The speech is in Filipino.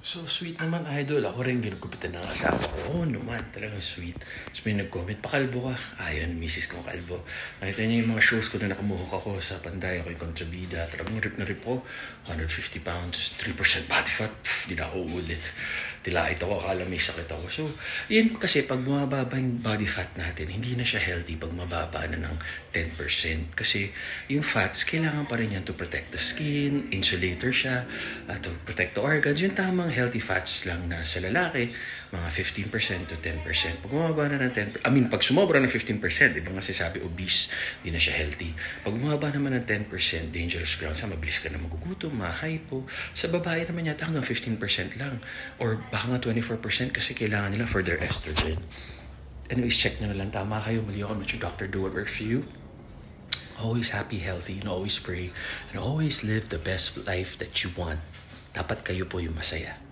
So sweet naman, idol. Ako rin ginugupitan ng asawa ko. Oo naman, talagang sweet. Tapos may nag-comment, pakalbo ka. Ayun, misis ko kalbo. Nakita niya yung mga shows ko na nakamuhok ako sa Panday. Ako yung kontrabida. Talagang rip na rip ko. 150 pounds, 3% body fat. Di na ako uulit. Tilait ako, akala may sakit ako. So, yun kasi pag bumababa yung body fat natin, hindi na siya healthy pag mababa na ng 10%. Kasi yung fats, kailangan pa rin yan to protect the skin, insulator siya, to protect the organs. Yung tamang healthy fats lang na sa lalaki, mga 15% to 10%. Pag bumaba na ng 10%, pag sumobra ng 15%, iba nga sabi obese, hindi na siya healthy. Pag bumaba naman ng 10%, dangerous ground, sa mabilis ka na magugutom, ma-hypo. Sa babae naman yata hanggang 15% lang. Or baka nga 24% kasi kailangan nila for their estrogen. Anyways, check nyo na lang. Tama kayo. Mali ako. Let your doctor do what works for you. Always happy, healthy, and always pray. And always live the best life that you want. Dapat kayo po yung masaya.